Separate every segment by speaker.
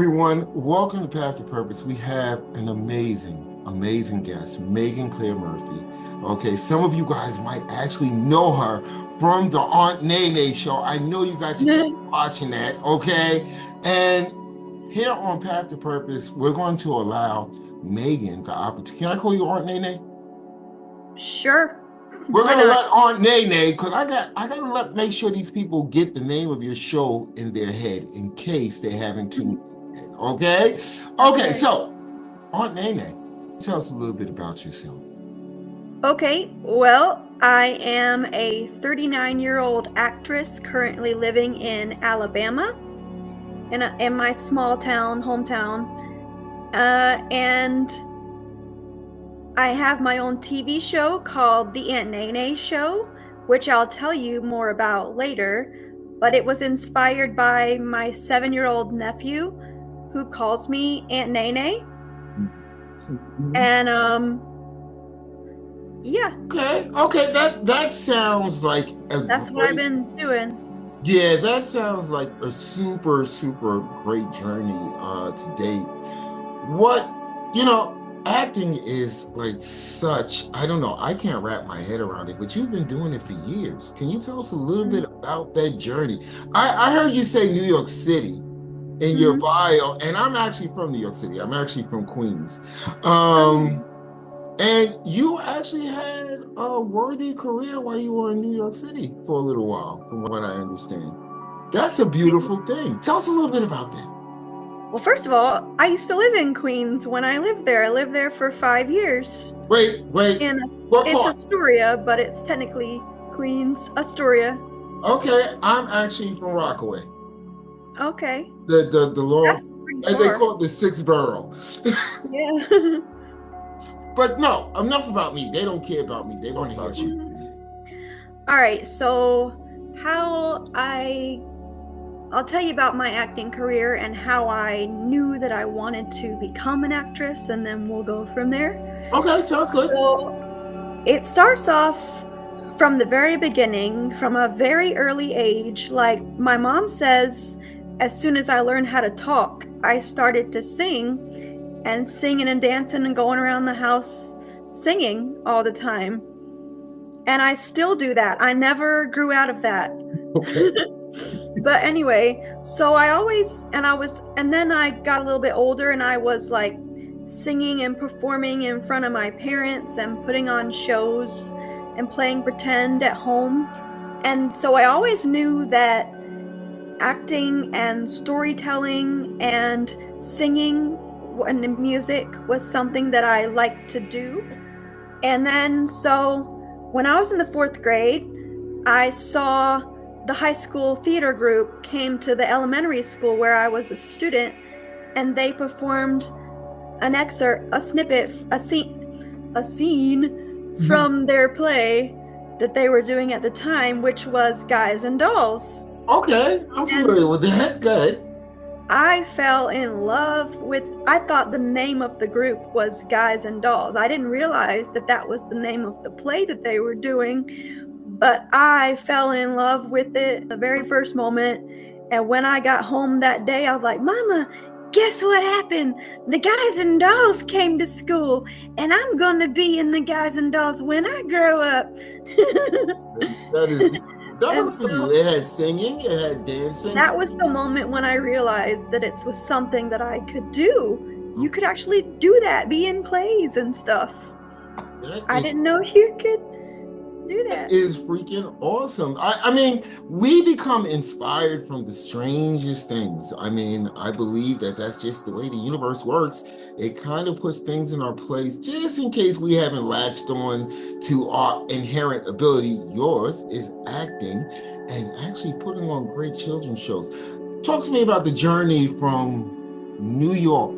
Speaker 1: everyone. Welcome to Path to Purpose. We have an amazing guest, Megan Claire Murphy. Okay, some of you guys might actually know her from the Aunt Nae Nae Show. I know you guys are watching that, okay? And here on Path to Purpose, we're going to allow Megan the opportunity. Can I call you Aunt Nae Nae?
Speaker 2: Sure.
Speaker 1: We're gonna let Aunt Nae Nae, because I gotta make sure these people get the name of your show in their head in case they haven't tuned in. Okay? Okay, so Aunt Nae Nae, tell us a little bit about yourself.
Speaker 2: Okay, well, I am a 39-year-old actress currently living in Alabama, in my small town, hometown, and I have my own TV show called The Aunt Nae Nae Show, which I'll tell you more about later, but it was inspired by my 7-year-old nephew who calls me Aunt Nae Nae. And yeah.
Speaker 1: Okay, that sounds like
Speaker 2: that's what I've been doing.
Speaker 1: Yeah, that sounds like a super great journey to date. Acting is like such, I don't know, I can't wrap my head around it, but you've been doing it for years. Can you tell us a little bit about that journey? I heard you say New York City in your bio, and I'm actually from New York City. I'm actually from Queens. And you actually had a worthy career while you were in New York City for a little while, from what I understand. That's a beautiful thing. Tell us a little bit about that.
Speaker 2: Well, first of all, I used to live in Queens when I lived there. I lived there for 5 years.
Speaker 1: Wait.
Speaker 2: It's Astoria, but it's technically Queens, Astoria.
Speaker 1: Okay, I'm actually from Rockaway.
Speaker 2: Okay.
Speaker 1: The law, as they call it, the sixth borough.
Speaker 2: Yeah.
Speaker 1: But no, enough about me. They don't care about me. They want to hear you.
Speaker 2: All right, so I'll tell you about my acting career and how I knew that I wanted to become an actress, and then we'll go from there.
Speaker 1: Okay, sounds good.
Speaker 2: So it starts off from the very beginning, from a very early age. Like my mom says, as soon as I learned how to talk, I started to sing and dancing and going around the house singing all the time. And I still do that. I never grew out of that.
Speaker 1: Okay.
Speaker 2: But anyway, so and then I got a little bit older and I was like singing and performing in front of my parents and putting on shows and playing pretend at home. And so I always knew that acting and storytelling and singing and music was something that I liked to do. And then so when I was in the 4th grade, I saw the high school theater group came to the elementary school where I was a student, and they performed an excerpt, a snippet, a scene from their play that they were doing at the time, which was Guys and Dolls.
Speaker 1: Okay, I'm familiar with that. Good.
Speaker 2: I fell in love with, I thought the name of the group was Guys and Dolls. I didn't realize that that was the name of the play that they were doing, but I fell in love with it the very first moment. And when I got home that day, I was like, Mama, guess what happened? The Guys and Dolls came to school, and I'm going to be in the Guys and Dolls when I grow up.
Speaker 1: That was for you. It had singing, it had dancing.
Speaker 2: That was the moment when I realized that it was something that I could do. You could actually do that, be in plays and stuff. I didn't know you could do that.
Speaker 1: It is freaking awesome. I mean, we become inspired from the strangest things. I mean, I believe that that's just the way the universe works. It kind of puts things in our place just in case we haven't latched on to our inherent ability. Yours is acting and actually putting on great children's shows. Talk to me about the journey from New York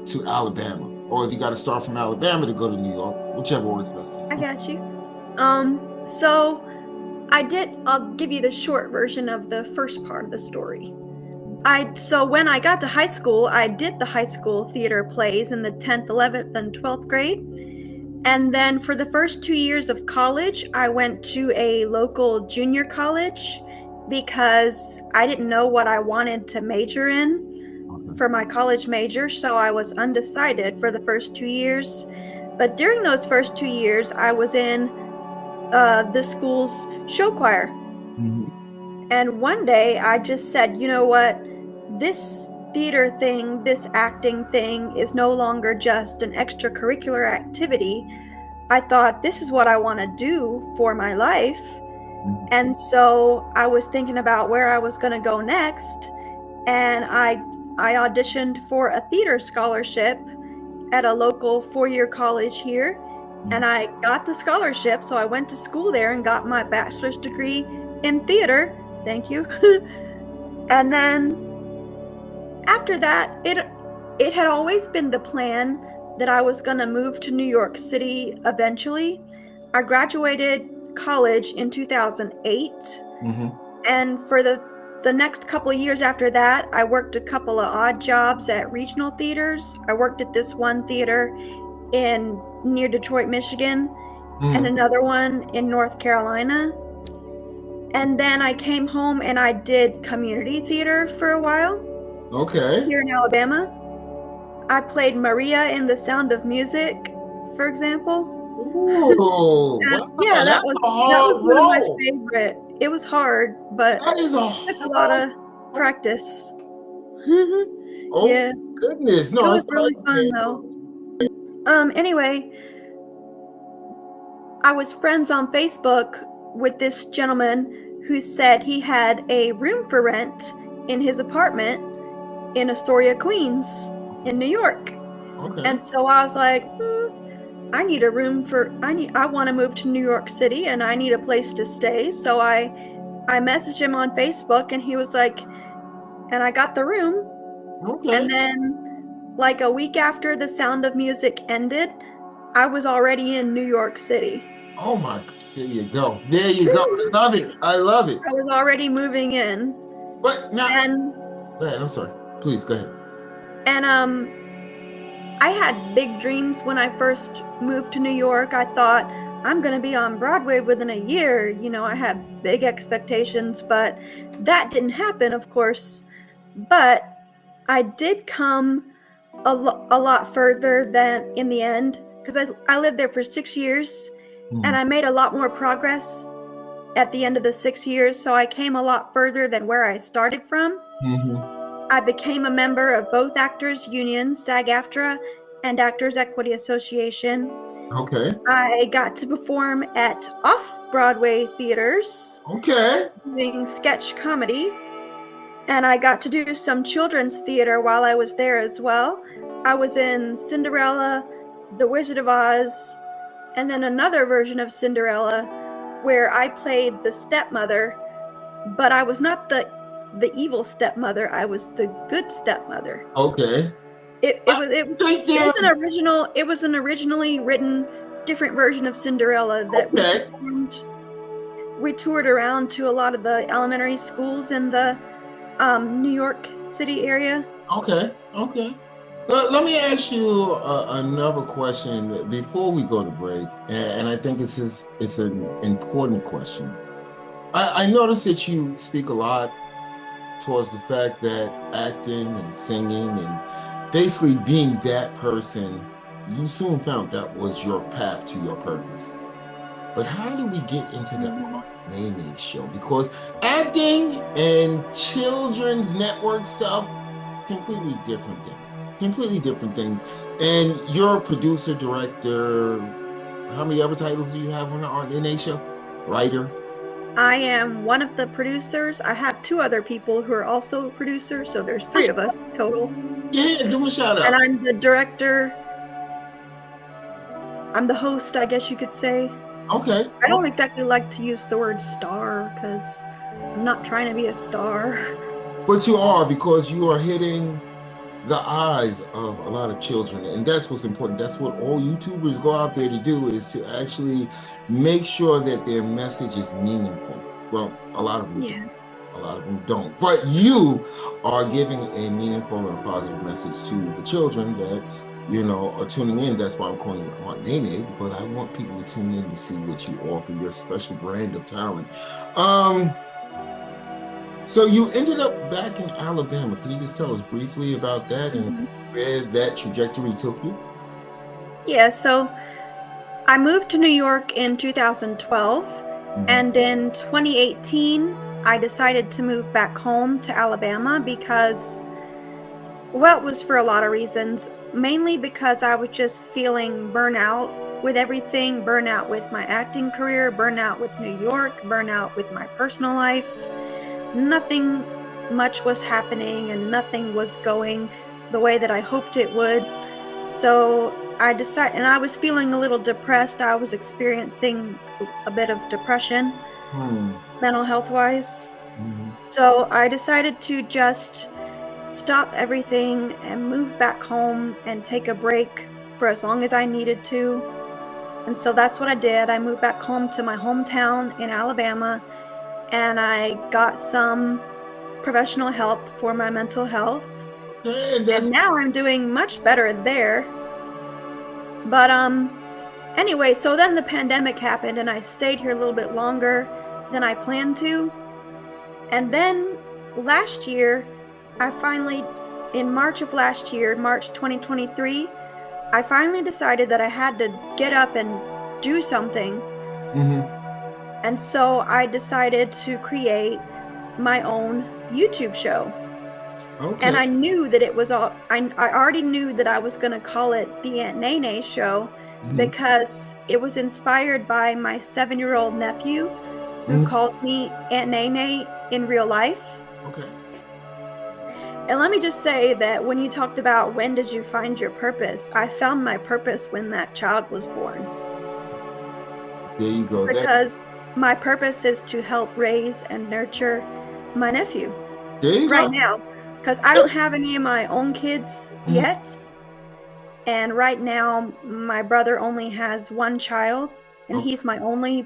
Speaker 1: to Alabama, or if you got to start from Alabama to go to New York, whichever works best for you.
Speaker 2: I got you. So I'll give you the short version of the first part of the story. So when I got to high school, I did the high school theater plays in the 10th, 11th, and 12th grade. And then for the first 2 years of college, I went to a local junior college because I didn't know what I wanted to major in. for my college major, so I was undecided for the first 2 years. But during those first 2 years, I was in the school's show choir.
Speaker 1: Mhm.
Speaker 2: And one day I just said, you know what? This theater thing, this acting thing is no longer just an extracurricular activity. I thought this is what I want to do for my life.
Speaker 1: Mhm.
Speaker 2: And so I was thinking about where I was going to go next. And I auditioned for a theater scholarship at a local 4-year college here. And I got the scholarship. So I went to school there and got my bachelor's degree in theater. Thank you. And then after that, it had always been the plan that I was going to move to New York City eventually. I graduated college in 2008,
Speaker 1: Mhm.
Speaker 2: and for the next couple of years after that, I worked a couple of odd jobs at regional theaters. I worked at this one theater in near Detroit, Michigan, and
Speaker 1: Mhm.
Speaker 2: another one in North Carolina. And then I came home and I did community theater for a while
Speaker 1: Okay.
Speaker 2: here in Alabama. I played Maria in The Sound of Music, for example.
Speaker 1: Ooh,
Speaker 2: And
Speaker 1: wow,
Speaker 2: yeah,
Speaker 1: that's a
Speaker 2: that was
Speaker 1: hard
Speaker 2: one of my
Speaker 1: role.
Speaker 2: favorite. It was hard, but
Speaker 1: That is a
Speaker 2: took a lot
Speaker 1: hard
Speaker 2: of
Speaker 1: role.
Speaker 2: practice.
Speaker 1: Oh
Speaker 2: Yeah,
Speaker 1: goodness.
Speaker 2: it
Speaker 1: No,
Speaker 2: was
Speaker 1: it's
Speaker 2: really fun
Speaker 1: like,
Speaker 2: though. Anyway, I was friends on Facebook with this gentleman who said he had a room for rent in his apartment in Astoria, Queens, in New York.
Speaker 1: okay.
Speaker 2: And so I was like, I need a room for I want to move to New York City and I need a place to stay. So I messaged him on Facebook and he was like, and I got the room.
Speaker 1: Okay.
Speaker 2: And then like a week after The Sound of Music ended, I was already in New York City.
Speaker 1: Oh my, there you go. There you go. I love it. I love it.
Speaker 2: I was already moving in.
Speaker 1: But now,
Speaker 2: And
Speaker 1: go ahead. I'm sorry. Please go ahead.
Speaker 2: and I had big dreams when I first moved to New York. I thought I'm going to be on Broadway within a year. You know, I had big expectations, but that didn't happen, of course. But I did come a lot further than in the end because I lived there for 6 years and
Speaker 1: Mhm.
Speaker 2: I made a lot more progress at the end of the 6 years. So I came a lot further than where I started from.
Speaker 1: Mhm.
Speaker 2: I became a member of both actors' unions, SAG-AFTRA and Actors Equity Association.
Speaker 1: Okay.
Speaker 2: I got to perform at off-Broadway theaters
Speaker 1: Okay.
Speaker 2: doing sketch comedy, and I got to do some children's theater while I was there as well. I was in Cinderella, The Wizard of Oz, and then another version of Cinderella where I played the stepmother, but I was not the evil stepmother. I was the good stepmother.
Speaker 1: Okay.
Speaker 2: It,
Speaker 1: I
Speaker 2: it was it was
Speaker 1: think
Speaker 2: it was
Speaker 1: there's
Speaker 2: an original. It was an originally written different version of Cinderella that we
Speaker 1: okay.
Speaker 2: performed. We toured around to a lot of the elementary schools in the New York City area.
Speaker 1: Okay. Okay. Let me ask you another question before we go to break, and I think it's an important question. I noticed that you speak a lot towards the fact that acting and singing and basically being that person, you soon found that was your path to your purpose. But how do we get into the
Speaker 2: Mhm.
Speaker 1: Aunt Nae Nae Show? Because acting and children's network stuff, completely different things. Completely different things. And you're a producer, director. How many other titles do you have on the Aunt Nae Nae Show? Writer.
Speaker 2: I am one of the producers. I have two other people who are also producers, so there's three of us total.
Speaker 1: Yeah, give them a shout
Speaker 2: And
Speaker 1: out.
Speaker 2: I'm the director. I'm the host, I guess you could say.
Speaker 1: Okay.
Speaker 2: I don't exactly like to use the word star because I'm not trying to be a star.
Speaker 1: But you are, because you are hitting the eyes of a lot of children, and that's what's important. That's what all YouTubers go out there to do, is to actually make sure that their message is meaningful. Well, a lot of them don't.
Speaker 2: Yeah.
Speaker 1: A lot of them don't. But you are giving a meaningful and positive message to the children that, are tuning in. That's why I'm calling you Aunt Nae Nae, because I want people to tune in and see what you offer, your special brand of talent. Um, So you ended up back in Alabama. Can you just tell us briefly about that and
Speaker 2: Mhm.
Speaker 1: where that trajectory took you?
Speaker 2: Yeah, so I moved to New York in 2012,
Speaker 1: Hmm.
Speaker 2: and in 2018, I decided to move back home to Alabama because, well, it was for a lot of reasons. Mainly because I was just feeling burnout with everything, burnout with my acting career, burnout with New York, burnout with my personal life. Nothing much was happening and nothing was going the way that I hoped it would. So I decided, and I was feeling a little depressed. I was experiencing a bit of depression,
Speaker 1: Hmm.
Speaker 2: mental health wise.
Speaker 1: Hmm.
Speaker 2: So I decided to just stop everything and move back home and take a break for as long as I needed to. And so that's what I did. I moved back home to my hometown in Alabama and I got some professional help for my mental health.
Speaker 1: And
Speaker 2: And
Speaker 1: that's
Speaker 2: now I'm doing much better there. But anyway, so then the pandemic happened and I stayed here a little bit longer than I planned to. And then last year, I finally in March of last year, March 2023, I finally decided that I had to get up and do something.
Speaker 1: hmm.
Speaker 2: And so I decided to create my own YouTube show. And
Speaker 1: Okay.
Speaker 2: I knew that it was all I already knew that I was gonna call it the Aunt Nae Nae Show
Speaker 1: Hmm.
Speaker 2: because it was inspired by my 7-year-old nephew who
Speaker 1: Hmm.
Speaker 2: calls me Aunt Nae Nae in real life.
Speaker 1: Okay.
Speaker 2: And let me just say that when you talked about when did you find your purpose, I found my purpose when that child was born.
Speaker 1: There you go. That
Speaker 2: Because my purpose is to help raise and nurture my nephew
Speaker 1: there you
Speaker 2: right
Speaker 1: go.
Speaker 2: now. Because I don't have any of my own kids
Speaker 1: Mhm.
Speaker 2: yet. And right now, my brother only has one child, and
Speaker 1: Okay.
Speaker 2: he's my only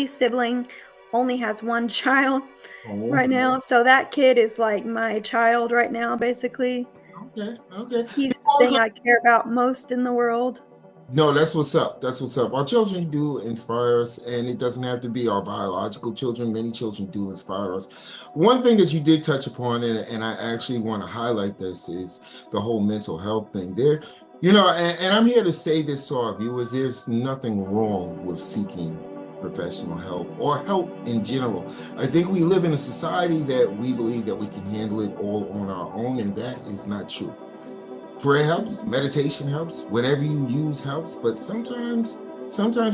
Speaker 2: sibling, only has one child
Speaker 1: Oh,
Speaker 2: right now. So that kid is like my child right now, basically.
Speaker 1: okay. Okay.
Speaker 2: He's the
Speaker 1: Before we
Speaker 2: thing
Speaker 1: go,
Speaker 2: I care about most in the world.
Speaker 1: no, that's what's up. That's what's up. Our children do inspire us, and it doesn't have to be our biological children. Many children do inspire us. One thing that you did touch upon, and I actually want to highlight this, is the whole mental health thing. There, and I'm here to say this to our viewers: there's nothing wrong with seeking professional help or help in general. I think we live in a society that we believe that we can handle it all on our own, and that is not true. Prayer helps,
Speaker 2: Mhm.
Speaker 1: meditation helps, whatever you use helps, but sometimes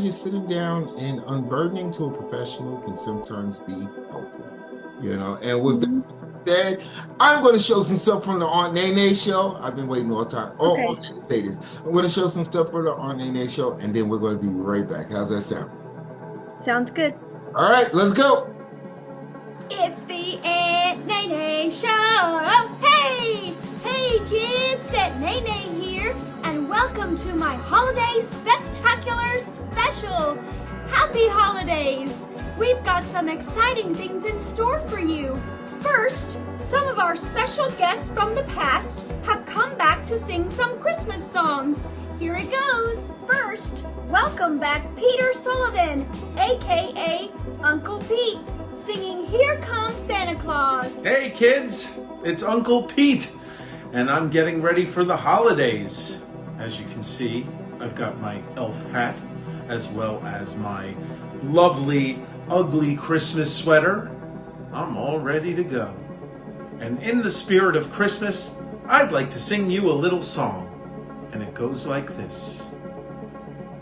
Speaker 1: just sitting down and unburdening to a professional can sometimes be helpful. And with that
Speaker 2: Mhm.
Speaker 1: said, I'm going to show some stuff from the Aunt Nae Nae Show. I've been waiting all
Speaker 2: Okay,
Speaker 1: day to say this. I'm going to show some stuff for the Aunt Nae Nae Show, and then we're going to be right back. How's that sound?
Speaker 2: sounds good.
Speaker 1: All right, let's go.
Speaker 3: It's the Aunt Nae Nae Show! Hey! Hey kids, Aunt Nae Nae here, and welcome to my Holiday Spectacular Special! Happy Holidays! We've got some exciting things in store for you. First, some of our special guests from the past have come back to sing some Christmas songs. Here it goes. First, welcome back Peter Sullivan, aka Uncle Pete, singing Here Comes Santa Claus.
Speaker 4: Hey kids, it's Uncle Pete, and I'm getting ready for the holidays. As you can see, I've got my elf hat, as well as my lovely, ugly Christmas sweater. I'm all ready to go. And in the spirit of Christmas, I'd like to sing you a little song. And it goes like this.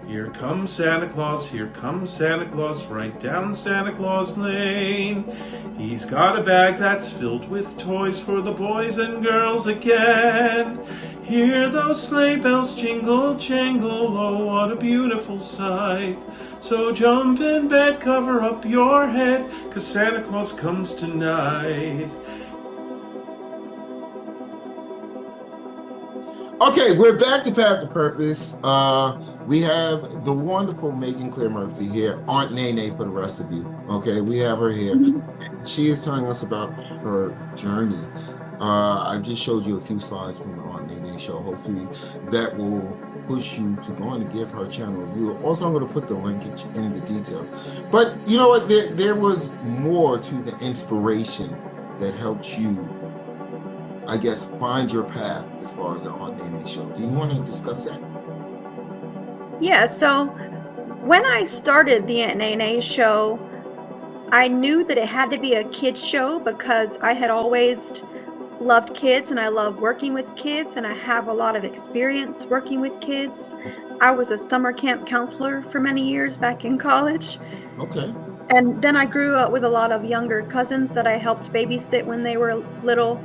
Speaker 4: Here comes Santa Claus, right down Santa Claus Lane. He's got a bag that's filled with toys for the boys and girls again. Hear those sleigh bells jingle, jangle, oh what a beautiful sight. So jump in bed, cover up your head, 'cause Santa Claus comes tonight.
Speaker 1: Okay, we're back to Path to Purpose. We have the wonderful Megan Claire Murphy here, Aunt Nae Nae for the rest of you. Okay, we have her here.
Speaker 2: Mhm.
Speaker 1: She is telling us about her journey. I've just showed you a few slides from the Aunt Nae Nae Nae Show. Hopefully that will push you to go on and give her channel a view. Also, I'm going to put the linkage in the details. But you know what? There was more to the inspiration that helped you, I guess, find your path as far as the Aunt Nae Nae Show. Do you want to discuss that?
Speaker 2: Yeah, so when I started the Aunt Nae Nae Show, I knew that it had to be a kids show because I had always loved kids and I love working with kids and I have a lot of experience working with kids. I was a summer camp counselor for many years back in college.
Speaker 1: Okay.
Speaker 2: And then I grew up with a lot of younger cousins that I helped babysit when they were little.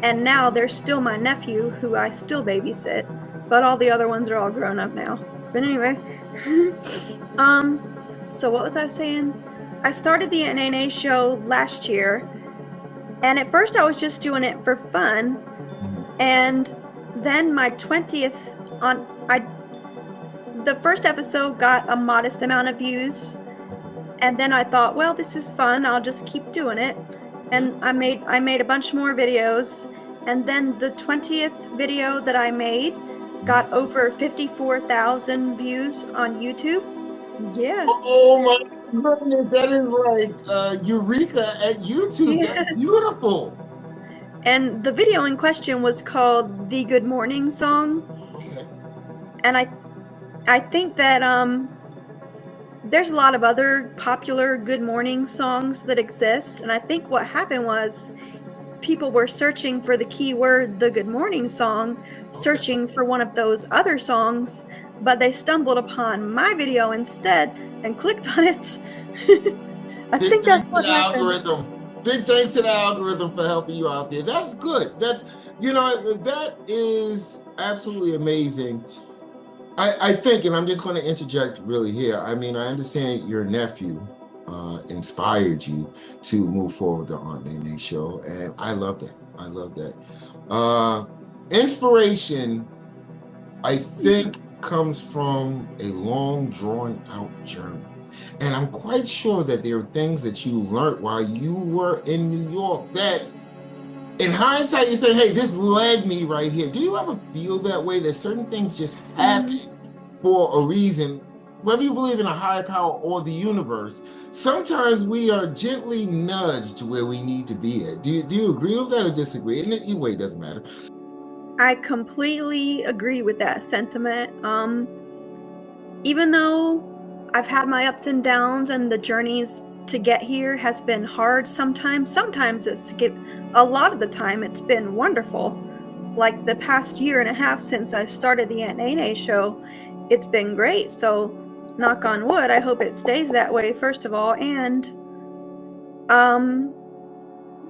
Speaker 2: And now they're still my nephew who I still babysit, but all the other ones are all grown up now. But anyway, so what was I saying? I started the Aunt Nae Nae Show last year, and at first I was just doing it for fun, and then my 20th the first episode got a modest amount of views, and then I thought, well, this is fun, I'll just keep doing it, and I made a bunch more videos, and then the 20th video that I made got over 54,000 views on YouTube. Yeah.
Speaker 1: Oh my goodness, that is like Eureka at YouTube.
Speaker 2: Yeah.
Speaker 1: That's beautiful.
Speaker 2: And the video in question was called The Good Morning Song.
Speaker 1: Okay.
Speaker 2: And I think that there's a lot of other popular good morning songs that exist, and I think what happened was people were searching for the keyword the good morning song, searching for one of those other songs, but they stumbled upon my video instead and clicked on it. I think that's what happened.
Speaker 1: Algorithm. Big thanks to the algorithm for helping you out there. That's good. That's, you know, that is absolutely amazing. I think, and I'm just going to interject really here. I mean, I understand your nephew inspired you to move forward with the Aunt Nae Nae Show, and I love that. I love that. Inspiration, I think, comes from a long, drawn-out journey. And I'm quite sure that there are things that you learned while you were in New York that, in hindsight, you said, hey, this led me right here. Do you ever feel that way, that certain things just happen for a reason? Whether you believe in a higher power or the universe, sometimes we are gently nudged where we need to be at. Do you agree with that or disagree? And either way, it doesn't matter.
Speaker 2: I completely agree with that sentiment. Even though I've had my ups and downs and the journeys to get here has been hard sometimes a lot of the time it's been wonderful. Like the past year and a half since I started the Aunt Nae Nae Show, it's been great. So knock on wood, I hope it stays that way, first of all. And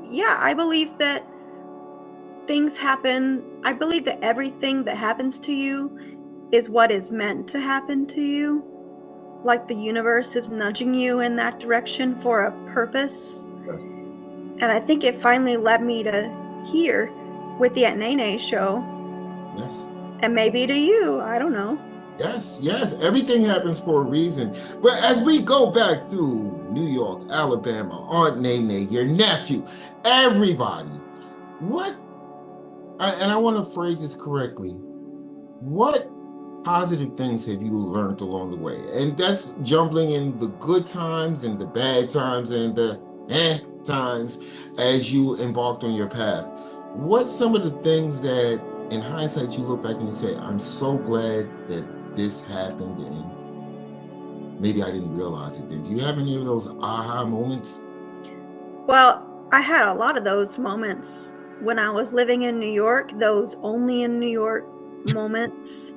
Speaker 2: yeah, I believe that things happen. I believe that everything that happens to you is what is meant to happen to you. Like the universe is nudging you in that direction for a purpose.
Speaker 1: Yes.
Speaker 2: And I think it finally led me to here with the Aunt Nae Nae Show.
Speaker 1: Yes.
Speaker 2: And maybe to you, I don't know.
Speaker 1: Yes, yes, everything happens for a reason. But as we go back through New York, Alabama, Aunt Nae Nae, your nephew, everybody, and I want to phrase this correctly, what positive things have you learned along the way? And that's jumbling in the good times and the bad times and the times as you embarked on your path. What's some of the things that in hindsight you look back and you say, I'm so glad that this happened and maybe I didn't realize it then? Do you have any of those aha moments?
Speaker 2: Well, I had a lot of those moments when I was living in New York, those only in New York moments.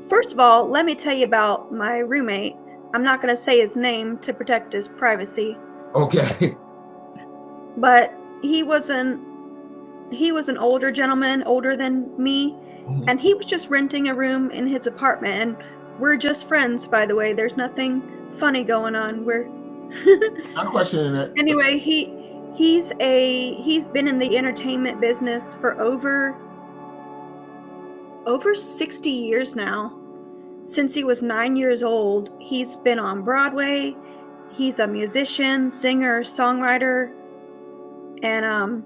Speaker 2: First of all, let me tell you about my roommate. I'm not going to say his name to protect his privacy.
Speaker 1: Okay.
Speaker 2: But he was an older gentleman, older than me, and he was just renting a room in his apartment, and we're just friends, by the way. There's nothing funny going on.
Speaker 1: I'm questioning that.
Speaker 2: Anyway, he's been in the entertainment business for over 60 years now. Since he was 9 years old, he's been on Broadway. He's a musician, singer, songwriter, and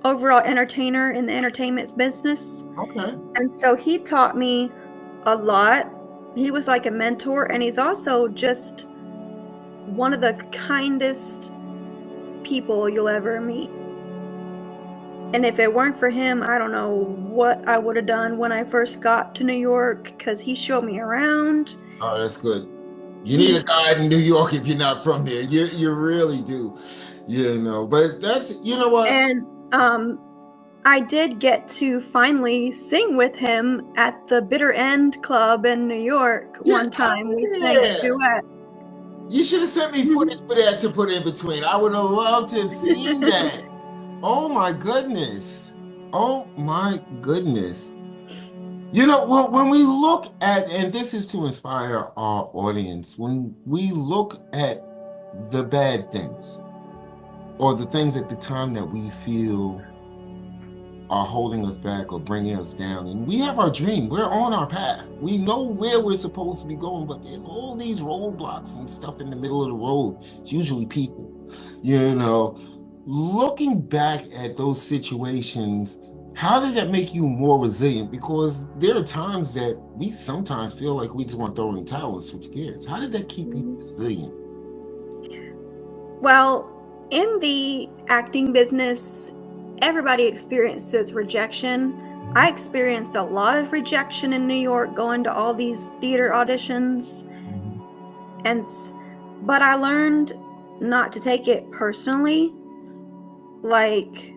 Speaker 2: overall entertainer in the entertainment business.
Speaker 1: Okay.
Speaker 2: And so he taught me a lot. He was like a mentor, and he's also just one of the kindest people you'll ever meet. And if it weren't for him, I don't know what I would have done when I first got to New York, because he showed me around.
Speaker 1: Oh, that's good. You need a guide in New York if you're not from there. You really do. But that's, you know what?
Speaker 2: And I did get to finally sing with him at the Bitter End Club in New York one time. We sang a duet.
Speaker 1: You should have sent me footage for that to put in between. I would have loved to have seen that. Oh my goodness. Oh my goodness. When we look at, and this is to inspire our audience, when we look at the bad things or the things at the time that we feel are holding us back or bringing us down, and we have our dream, we're on our path, we know where we're supposed to be going, but there's all these roadblocks and stuff in the middle of the road. It's usually people. Looking back at those situations, how did that make you more resilient? Because there are times that we sometimes feel like we just want to throw in the towel and switch gears. How did that keep you resilient?
Speaker 2: Well, in the acting business, everybody experiences rejection. I experienced a lot of rejection in New York going to all these theater auditions. But I learned not to take it personally. Like,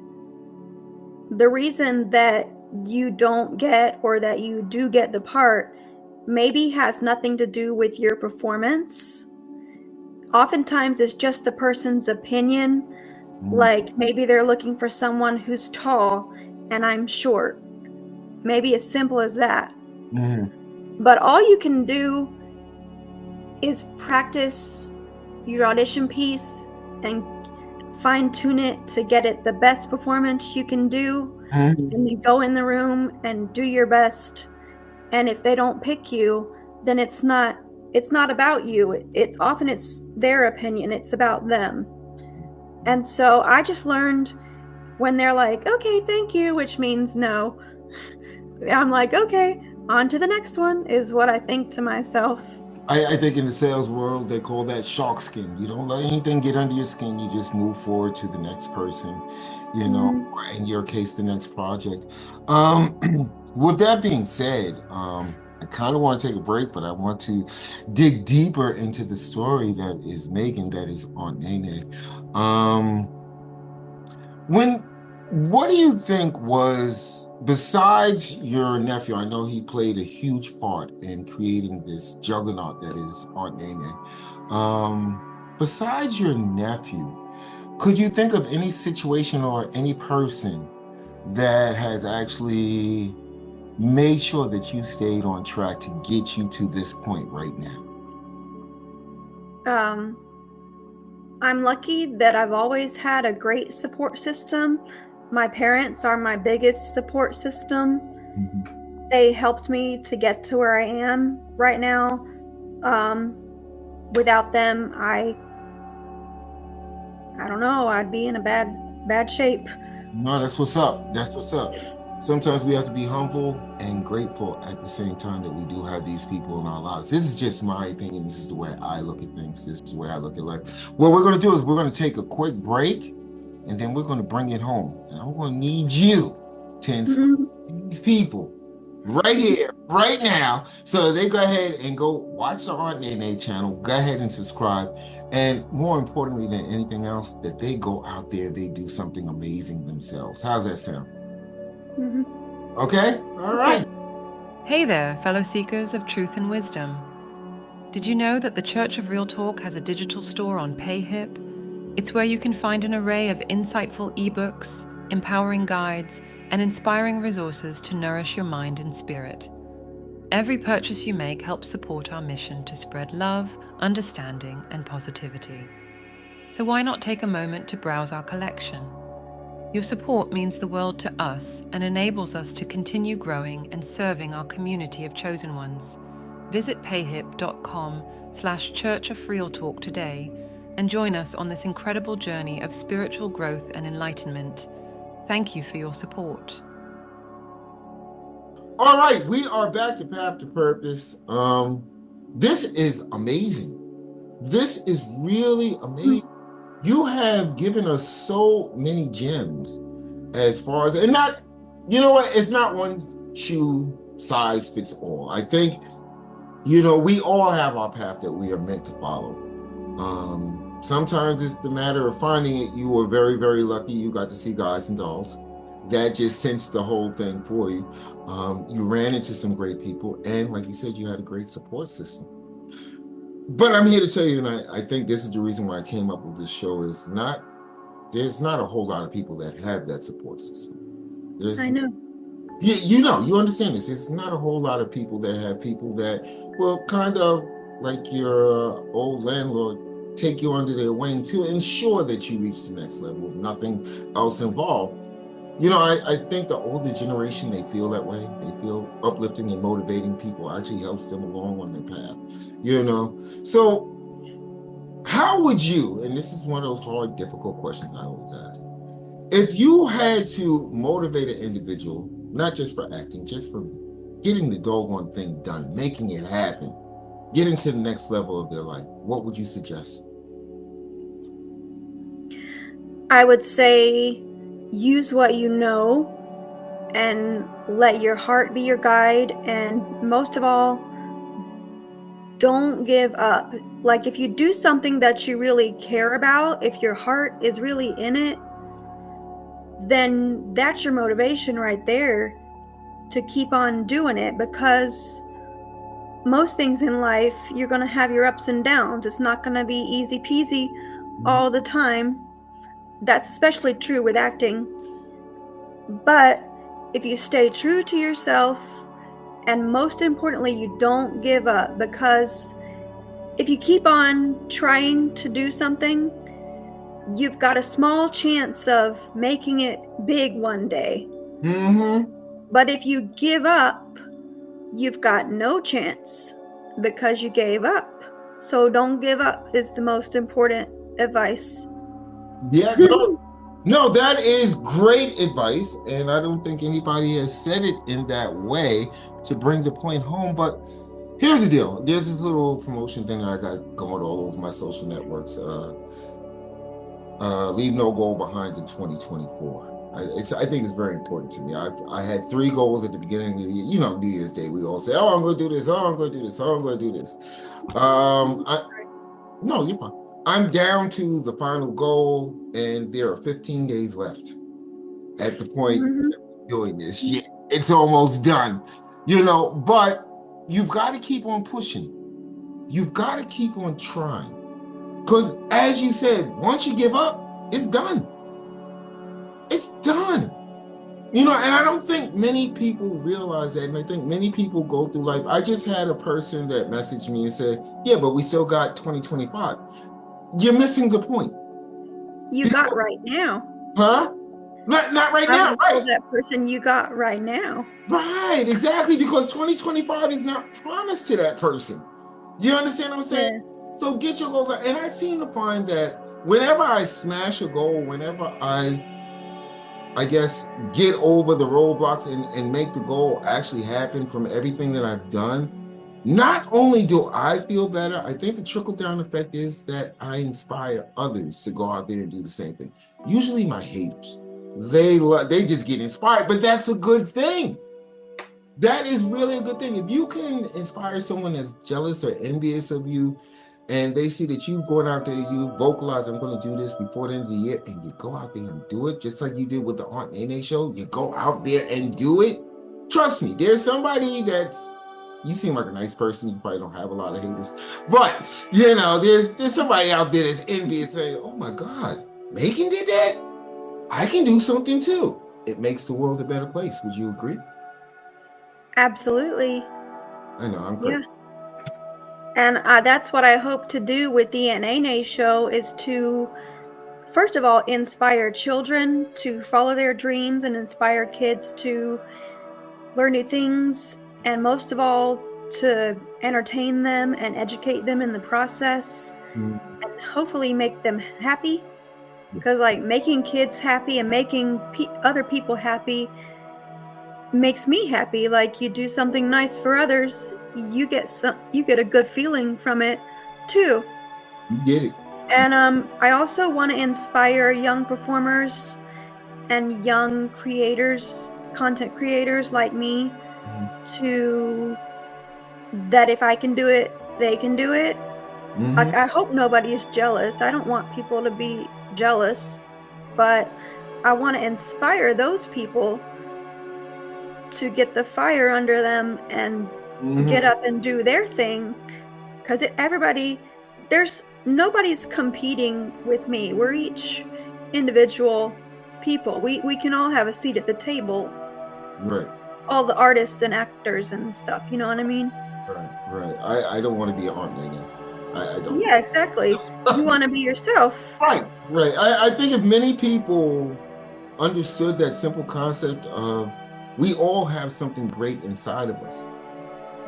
Speaker 2: the reason that you don't get, or that you do get the part, maybe has nothing to do with your performance. Oftentimes it's just the person's opinion. Like, maybe they're looking for someone who's tall and I'm short. Maybe as simple as that. But all you can do is practice your audition piece and fine-tune it to get it the best performance you can do. And you go in the room and do your best. And if they don't pick you, then it's not about you. It's often their opinion. It's about them. And so I just learned, when they're like, okay, thank you, which means no, I'm like, okay, on to the next one, is what I think to myself.
Speaker 1: I think in the sales world, they call that shark skin. You don't let anything get under your skin. You just move forward to the next person, or in your case, the next project. With that being said, I kind of want to take a break, but I want to dig deeper into the story that is Megan, that is Aunt Nae Nae. What do you think was, besides your nephew, I know he played a huge part in creating this juggernaut that is Aunt Nae Nae. Besides your nephew, could you think of any situation or any person that has actually made sure that you stayed on track to get you to this point right now?
Speaker 2: I'm lucky that I've always had a great support system. My parents are my biggest support system. They helped me to get to where I am right now. Without them, I don't know, I'd be in a bad shape.
Speaker 1: No, that's what's up. That's what's up. Sometimes we have to be humble and grateful at the same time that we do have these people in our lives. This is just my opinion. This is the way I look at things. This is the way I look at life. What we're going to do is we're going to take a quick break, and then we're going to bring it home. And I'm going to need you to inspire these people right here, right now, so they go ahead and go watch the Aunt Nae Nae channel. Go ahead and subscribe. And more importantly than anything else, that they go out there, they do something amazing themselves. How's that sound? Okay? All right.
Speaker 5: Hey there, fellow seekers of truth and wisdom. Did you know that the Church of Real Talk has a digital store on PayHip? It's where you can find an array of insightful ebooks, empowering guides, and inspiring resources to nourish your mind and spirit. Every purchase you make helps support our mission to spread love, understanding, and positivity. So why not take a moment to browse our collection? Your support means the world to us and enables us to continue growing and serving our community of chosen ones. Visit payhip.com/Church of Real Talk today and join us on this incredible journey of spiritual growth and enlightenment. Thank you for your support.
Speaker 1: All right, we are back to Path to Purpose. This is amazing. This is really amazing. You have given us so many gems as far as, and not, you know what, it's not one shoe size fits all. I think, we all have our path that we are meant to follow. Sometimes it's the matter of finding it. You were very, very lucky. You got to see Guys and Dolls. That just cinched the whole thing for you. You ran into some great people, and like you said, you had a great support system. But I'm here to tell you, and I think this is the reason why I came up with this show, there's not a whole lot of people that have that support system.
Speaker 2: I know.
Speaker 1: You understand this. It's not a whole lot of people that have people that will kind of, like your old landlord, take you under their wing to ensure that you reach the next level with nothing else involved. I think the older generation, they feel that way. They feel uplifting and motivating people actually helps them along on their path. So how would you, and this is one of those hard, difficult questions I always ask, if you had to motivate an individual, not just for acting, just for getting the doggone thing done, making it happen, getting to the next level of their life, what would you suggest?
Speaker 2: I would say use what you know and let your heart be your guide, and most of all, don't give up. Like, if you do something that you really care about, if your heart is really in it, then that's your motivation right there to keep on doing it, because most things in life, you're going to have your ups and downs. It's not going to be easy peasy all the time. That's especially true with acting. But if you stay true to yourself, and most importantly, you don't give up, because if you keep on trying to do something, you've got a small chance of making it big one day.
Speaker 1: Mm-hmm.
Speaker 2: But if you give up, you've got no chance because you gave up. So don't give up is the most important advice.
Speaker 1: Yeah, no, that is great advice, and I don't think anybody has said it in that way to bring the point home. But here's the deal. There's this little promotion thing that I got going all over my social networks. Leave no goal behind in 2024. I think it's very important to me. I had 3 goals at the beginning of the year. New Year's Day, we all say, oh, I'm going to do this, oh, I'm going to do this, oh, I'm going to do this. No, you're fine. I'm down to the final goal, and there are 15 days left at the point that we're doing this. Yeah, it's almost done, but you've got to keep on pushing. You've got to keep on trying. Because as you said, once you give up, it's done. It's done. And I don't think many people realize that. And I think many people go through life. I just had a person that messaged me and said, yeah, but we still got 2025. You're missing the point.
Speaker 2: You got right now.
Speaker 1: Huh? Not right now, right?
Speaker 2: Told that person you got right now.
Speaker 1: Right, exactly, because 2025 is not promised to that person. You understand what I'm saying? Yeah. So get your goals out. And I seem to find that whenever I smash a goal, whenever I guess get over the roadblocks and make the goal actually happen from everything that I've done, not only do I feel better, I think the trickle-down effect is that I inspire others to go out there and do the same thing. Usually my haters, they just get inspired, but that's a good thing. That is really a good thing. If you can inspire someone that's jealous or envious of you, and they see that you've gone out there, you vocalize, I'm going to do this before the end of the year, and you go out there and do it, just like you did with the Aunt Nae Nae Show, you go out there and do it. Trust me, there's somebody you seem like a nice person. You probably don't have a lot of haters, but there's somebody out there that's envious saying, oh my God, Megan did that? I can do something too. It makes the world a better place. Would you agree?
Speaker 2: Absolutely.
Speaker 1: I know, I'm crazy.
Speaker 2: Yeah. And that's what I hope to do with the Aunt Nae Nae Show, is to, first of all, inspire children to follow their dreams and inspire kids to learn new things, and most of all, to entertain them and educate them in the process, and hopefully make them happy because like making kids happy and making other people happy makes me happy. Like you do something nice for others, you get a good feeling from it too.
Speaker 1: You get it.
Speaker 2: And I also want to inspire young performers and young creators, content creators like me, to that if I can do it, they can do it. Like I hope nobody is jealous. I don't want people to be jealous, but I want to inspire those people to get the fire under them and get up and do their thing. Because nobody's competing with me. We're each individual people. We can all have a seat at the table.
Speaker 1: Right.
Speaker 2: All the artists and actors and stuff. You know what I mean?
Speaker 1: Right. I don't want to be an Aunt Nae Nae. I don't.
Speaker 2: Yeah, exactly. You want to be yourself.
Speaker 1: Right. I think if many people understood that simple concept of we all have something great inside of us,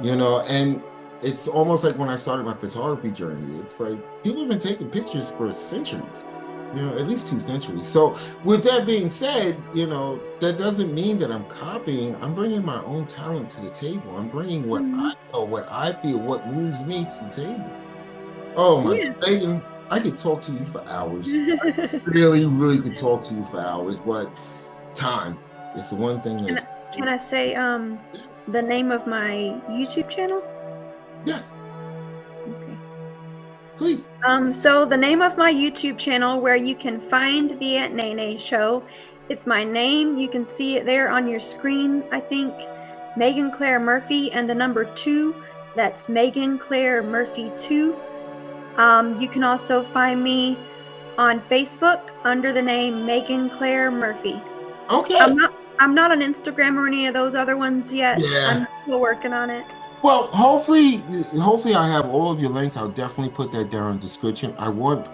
Speaker 1: and it's almost like when I started my photography journey, it's like people have been taking pictures for centuries, at least 2 centuries. So with that being said, that doesn't mean that I'm copying. I'm bringing my own talent to the table. I'm bringing what I know, what I feel, what moves me to the table. Oh my, Megan, I could talk to you for hours. I really, really could talk to you for hours, but time is the one thing that's...
Speaker 2: Can I say the name of my YouTube channel?
Speaker 1: Yes.
Speaker 2: Okay.
Speaker 1: Please.
Speaker 2: So the name of my YouTube channel where you can find the Aunt Nae Nae Show, it's my name. You can see it there on your screen, I think. Megan Claire Murphy and the number 2. That's Megan Claire Murphy 2. You can also find me on Facebook under the name Megan Claire Murphy.
Speaker 1: Okay.
Speaker 2: I'm not on Instagram or any of those other ones yet.
Speaker 1: Yeah.
Speaker 2: I'm still working on it.
Speaker 1: Well, hopefully I have all of your links. I'll definitely put that down in the description. I want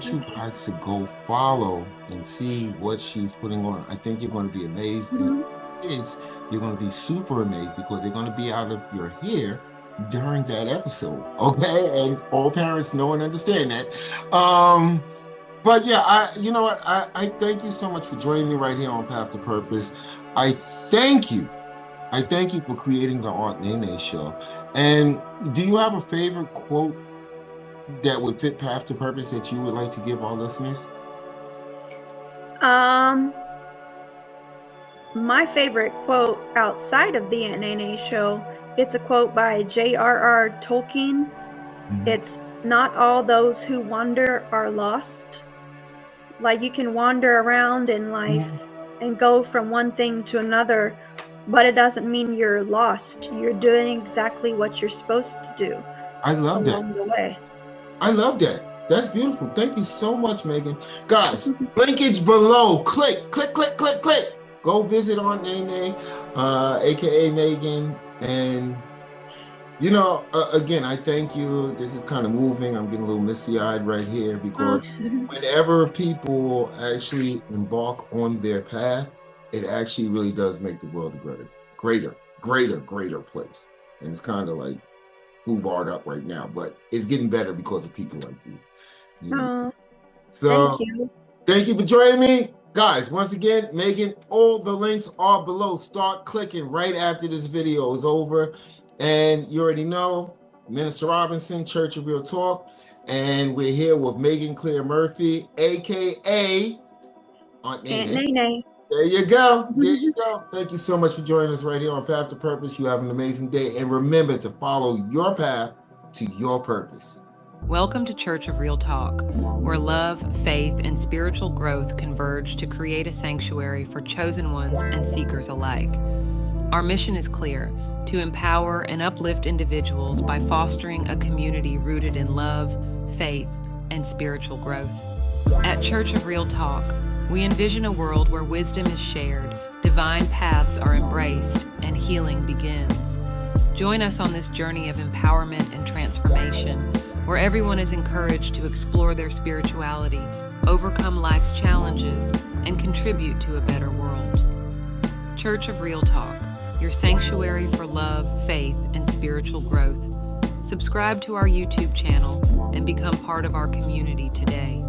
Speaker 1: you guys to go follow and see what she's putting on. I think you're going to be amazed. And kids, you're going to be super amazed because they're going to be out of your hair during that episode. Okay. And all parents know and understand that. But yeah, I thank you so much for joining me right here on Path to Purpose. I thank you for creating the Aunt Nae Nae Show. And do you have a favorite quote that would fit Path to Purpose that you would like to give our listeners?
Speaker 2: My favorite quote outside of the Aunt Nae Nae Show, it's a quote by J.R.R. Tolkien. It's not all those who wander are lost. Like you can wander around in life and go from one thing to another, but it doesn't mean you're lost. You're doing exactly what you're supposed to do.
Speaker 1: I love that.
Speaker 2: Along the way.
Speaker 1: I love that. That's beautiful. Thank you so much, Megan. Guys, linkage below. Click. Go visit Aunt Nae Nae, aka Megan. And again, I thank you. This is kind of moving. I'm getting a little misty-eyed right here because whenever people actually embark on their path, it actually really does make the world a greater place. And it's kind of like barred up right now, but it's getting better because of people like you. So thank you for joining me. Guys, once again, Megan, all the links are below. Start clicking right after this video is over. And you already know, Minister Robinson, Church of Real Talk. And we're here with Megan Claire Murphy, aka Aunt Nae Nae. There you go. Thank you so much for joining us right here on Path to Purpose. You have an amazing day. And remember to follow your path to your purpose.
Speaker 5: Welcome to Church of Real Talk, where love, faith, and spiritual growth converge to create a sanctuary for chosen ones and seekers alike. Our mission is clear: to empower and uplift individuals by fostering a community rooted in love, faith, and spiritual growth. At Church of Real Talk, we envision a world where wisdom is shared, divine paths are embraced, and healing begins. Join us on this journey of empowerment and transformation, where everyone is encouraged to explore their spirituality, overcome life's challenges, and contribute to a better world. Church of Real Talk, your sanctuary for love, faith, and spiritual growth. Subscribe to our YouTube channel and become part of our community today.